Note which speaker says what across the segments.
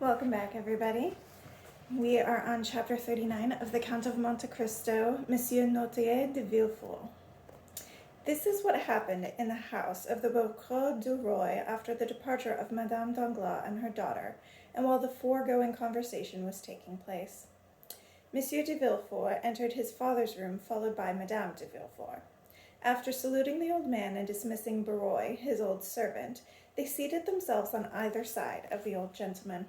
Speaker 1: Welcome back, everybody. We are on chapter 39 of the Count of Monte Cristo, Monsieur Notier de Villefort. This is what happened in the house of the Beaucrot du Roy after the departure of Madame Danglars and her daughter, and while the foregoing conversation was taking place. Monsieur de Villefort entered his father's room, followed by Madame de Villefort. After saluting the old man and dismissing Baroy, his old servant, they seated themselves on either side of the old gentleman.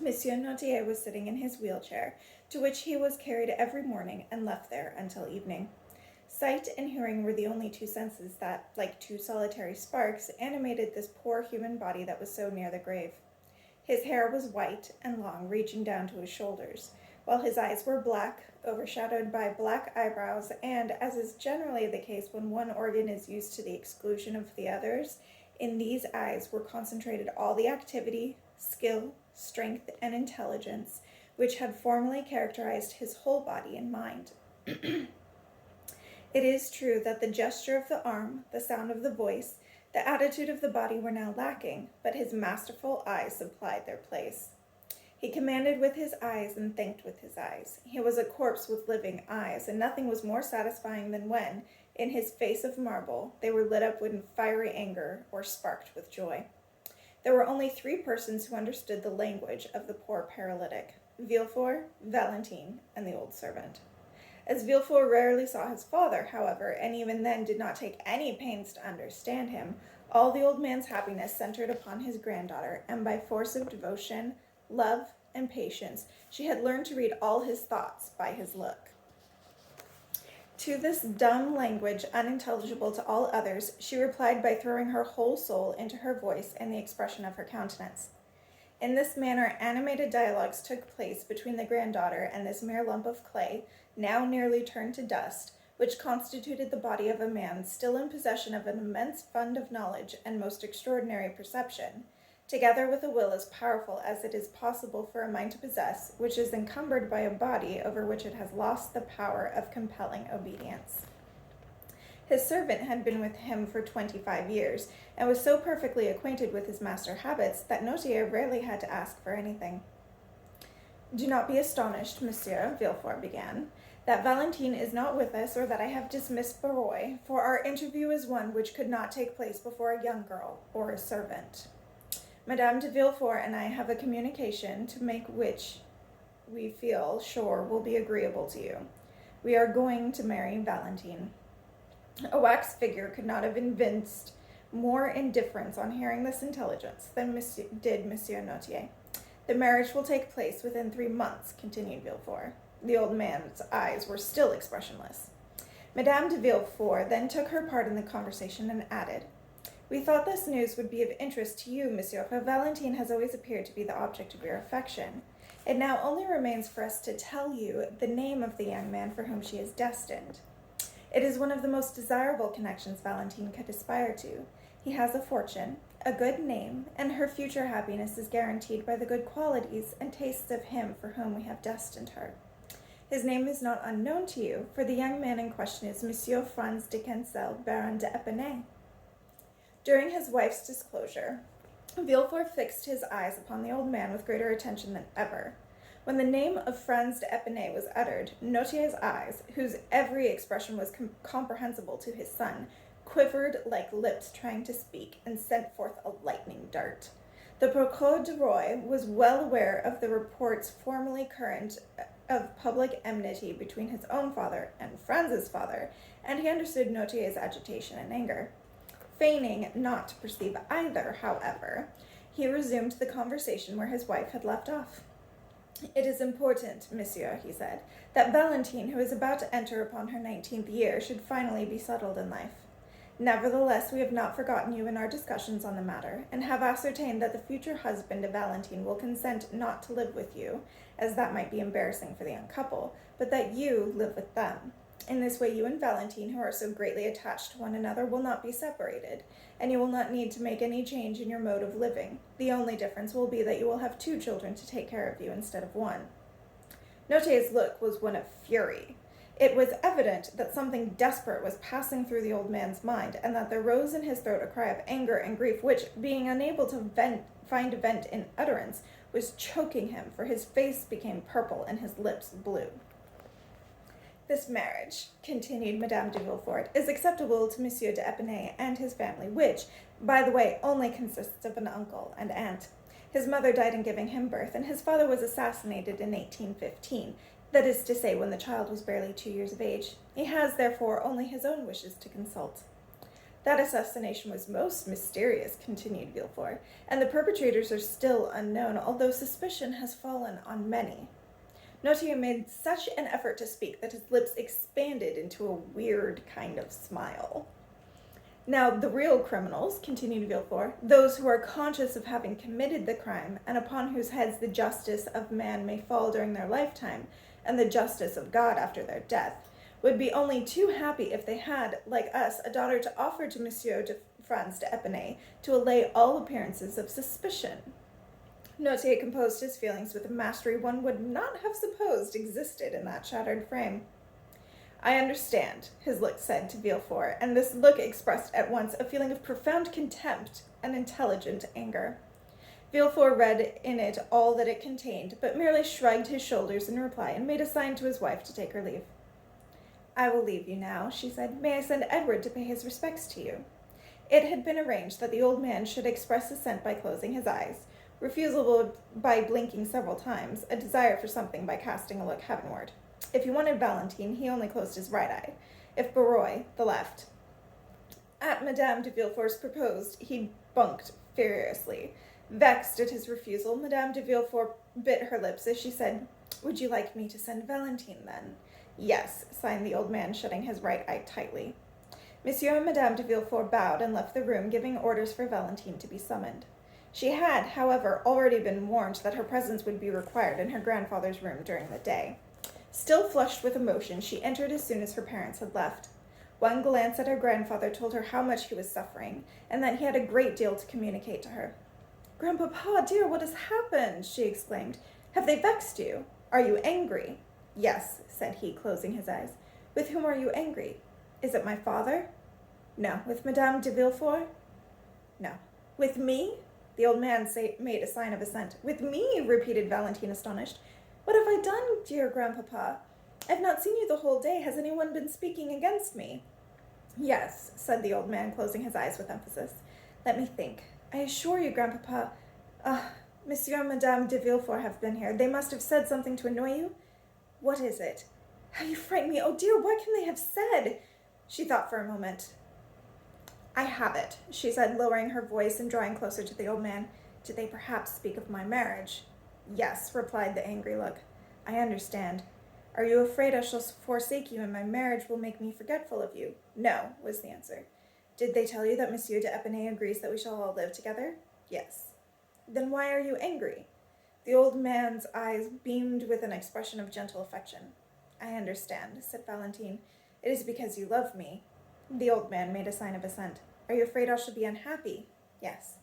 Speaker 1: Monsieur Notier was sitting in his wheelchair, to which he was carried every morning and left there until evening. Sight and hearing were the only two senses that, like two solitary sparks, animated this poor human body that was so near the grave. His hair was white and long, reaching down to his shoulders, while his eyes were black, overshadowed by black eyebrows, and, as is generally the case when one organ is used to the exclusion of the others, in these eyes were concentrated all the activity, skill, strength, and intelligence which had formerly characterized his whole body and mind. It is true that the gesture of the arm, the sound of the voice, the attitude of the body were now lacking, but his masterful eyes supplied their place. He commanded with his eyes and thanked with his eyes. He was a corpse with living eyes, and nothing was more satisfying than when, in his face of marble, they were lit up with fiery anger or sparked with joy. There were only three persons who understood the language of the poor paralytic: Villefort, Valentine, and the old servant. As Villefort rarely saw his father, however, and even then did not take any pains to understand him, all the old man's happiness centered upon his granddaughter, and by force of devotion, love, and patience, she had learned to read all his thoughts by his look. To this dumb language, unintelligible to all others, she replied by throwing her whole soul into her voice and the expression of her countenance. In this manner, animated dialogues took place between the granddaughter and this mere lump of clay, now nearly turned to dust, which constituted the body of a man still in possession of an immense fund of knowledge and most extraordinary perception, together with a will as powerful as it is possible for a mind to possess, which is encumbered by a body over which it has lost the power of compelling obedience. His servant had been with him for 25 years, and was so perfectly acquainted with his master's habits that Notier rarely had to ask for anything. "Do not be astonished, Monsieur," Villefort began, "that Valentine is not with us, or that I have dismissed Baroy, for our interview is one which could not take place before a young girl or a servant. Madame de Villefort and I have a communication to make which we feel sure will be agreeable to you. We are going to marry Valentine." A wax figure could not have evinced more indifference on hearing this intelligence than did Monsieur Notier. "The marriage will take place within 3 months," continued Villefort. The old man's eyes were still expressionless. Madame de Villefort then took her part in the conversation and added, "We thought this news would be of interest to you, monsieur, for Valentine has always appeared to be the object of your affection. It now only remains for us to tell you the name of the young man for whom she is destined. It is one of the most desirable connections Valentine could aspire to. He has a fortune, a good name, and her future happiness is guaranteed by the good qualities and tastes of him for whom we have destined her. His name is not unknown to you, for the young man in question is Monsieur Franz de Quencel, Baron de Epinay." During his wife's disclosure, Villefort fixed his eyes upon the old man with greater attention than ever. When the name of Franz de Epinay was uttered, Notier's eyes, whose every expression was comprehensible to his son, quivered like lips trying to speak, and sent forth a lightning dart. The Beaucrot du Roy was well aware of the reports formerly current of public enmity between his own father and Franz's father, and he understood Notier's agitation and anger. Feigning not to perceive either, however, he resumed the conversation where his wife had left off. "It is important, monsieur," he said, "that Valentine, who is about to enter upon her 19th year, should finally be settled in life. Nevertheless, we have not forgotten you in our discussions on the matter, and have ascertained that the future husband of Valentine will consent not to live with you, as that might be embarrassing for the young couple, but that you live with them. In this way, you and Valentine, who are so greatly attached to one another, will not be separated, and you will not need to make any change in your mode of living. The only difference will be that you will have 2 children to take care of you instead of 1. Notier's look was one of fury. It was evident that something desperate was passing through the old man's mind, and that there rose in his throat a cry of anger and grief which, being unable to find vent in utterance, was choking him, for his face became purple and his lips blue. This marriage, continued Madame de Villefort, is acceptable to Monsieur de Epinay and his family, which, by the way, only consists of an uncle and aunt. His mother died in giving him birth, and his father was assassinated in 1815, that is to say, when the child was barely 2 years of age. He has, therefore, only his own wishes to consult. That assassination was most mysterious, continued Villefort, and the perpetrators are still unknown, although suspicion has fallen on many. Noirtier made such an effort to speak that his lips expanded into a weird kind of smile. Now, the real criminals, continued Villefort, those who are conscious of having committed the crime, and upon whose heads the justice of man may fall during their lifetime, and the justice of God after their death, would be only too happy if they had, like us, a daughter to offer to Monsieur de Franz de Epinay to allay all appearances of suspicion. Noirtier composed his feelings with a mastery one would not have supposed existed in that shattered frame. I understand, his look said to Villefort, and this look expressed at once a feeling of profound contempt and intelligent anger. Villefort read in it all that it contained, but merely shrugged his shoulders in reply and made a sign to his wife to take her leave. I will leave you now, she said. May I send Edward to pay his respects to you? It had been arranged that the old man should express assent by closing his eyes, refusal by blinking several times, a desire for something by casting a look heavenward. If he wanted Valentine, he only closed his right eye. If Barroy, the left. At Madame de Villefort's proposed, he bunked furiously. Vexed at his refusal, Madame de Villefort bit her lips as she said, Would you like me to send Valentine, then? Yes, sighed the old man, shutting his right eye tightly. Monsieur and Madame de Villefort bowed and left the room, giving orders for Valentine to be summoned. She had, however, already been warned that her presence would be required in her grandfather's room during the day. Still flushed with emotion, she entered as soon as her parents had left. One glance at her grandfather told her how much he was suffering, and that he had a great deal to communicate to her. Grandpapa, dear, what has happened? She exclaimed. Have they vexed you? Are you angry? Yes, said he, closing his eyes. With whom are you angry? Is it my father? No. With Madame de Villefort? No. With me? The old man made a sign of assent. With me, repeated Valentine, astonished. What have I done, dear grandpapa? I have not seen you the whole day. Has anyone been speaking against me? Yes, said the old man, closing his eyes with emphasis. Let me think. I assure you, grandpapa, Monsieur and Madame de Villefort have been here. They must have said something to annoy you. What is it? How you frighten me. Oh, dear, what can they have said? She thought for a moment. I have it, she said, lowering her voice and drawing closer to the old man. Did they perhaps speak of my marriage? Yes, replied the angry look. I understand. Are you afraid I shall forsake you and my marriage will make me forgetful of you? No, was the answer. Did they tell you that Monsieur de Epinay agrees that we shall all live together? Yes. Then why are you angry? The old man's eyes beamed with an expression of gentle affection. I understand, said Valentine. It is because you love me. The old man made a sign of assent. Are you afraid I shall be unhappy? Yes.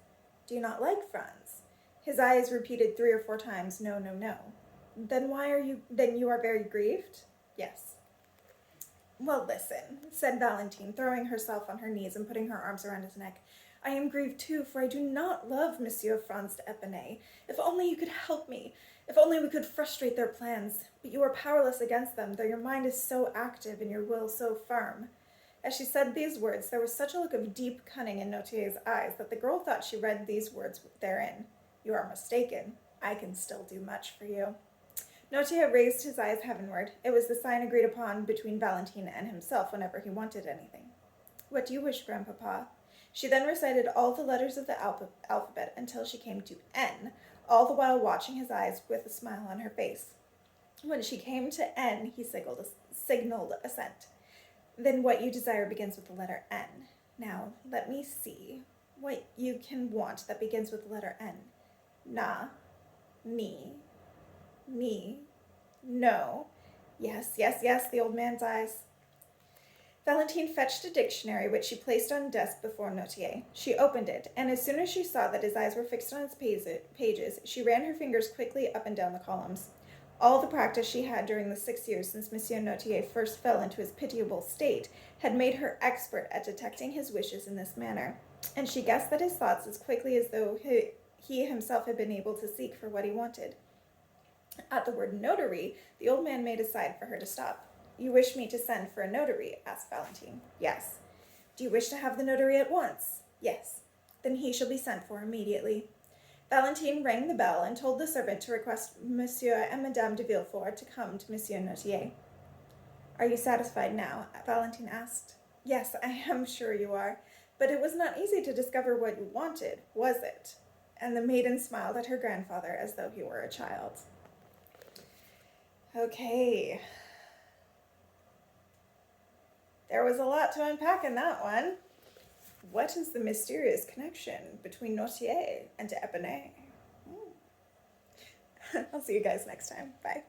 Speaker 1: Do you not like Franz? His eyes repeated 3 or 4 times, no, no, no. Then you are very grieved? Yes. Well, listen, said Valentine, throwing herself on her knees and putting her arms around his neck. I am grieved too, for I do not love Monsieur Franz de Epinay. If only you could help me. If only we could frustrate their plans. But you are powerless against them, though your mind is so active and your will so firm. As she said these words, there was such a look of deep cunning in Noirtier's eyes that the girl thought she read these words therein. You are mistaken. I can still do much for you. Noirtier raised his eyes heavenward. It was the sign agreed upon between Valentine and himself whenever he wanted anything. What do you wish, grandpapa? She then recited all the letters of the alphabet until she came to N, all the while watching his eyes with a smile on her face. When she came to N, he signaled assent. Then what you desire begins with the letter N. Now, let me see what you can want that begins with the letter N. Na, ni, no. Yes, the old man's eyes. Valentine fetched a dictionary, which she placed on desk before Noirtier. She opened it, and as soon as she saw that his eyes were fixed on its pages, she ran her fingers quickly up and down the columns. All the practice she had during the 6 years since Monsieur Notier first fell into his pitiable state had made her expert at detecting his wishes in this manner, and she guessed at his thoughts as quickly as though he himself had been able to seek for what he wanted. At the word notary, the old man made a sign for her to stop. "You wish me to send for a notary?" asked Valentine. "Yes." "Do you wish to have the notary at once?" "Yes." "Then he shall be sent for immediately." Valentine rang the bell and told the servant to request Monsieur and Madame de Villefort to come to Monsieur Notier. "Are you satisfied now?" Valentine asked. "Yes, I am sure you are. But it was not easy to discover what you wanted, was it?" And the maiden smiled at her grandfather as though he were a child. Okay. There was a lot to unpack in that one. What is the mysterious connection between Notier and Epinay? I'll see you guys next time. Bye.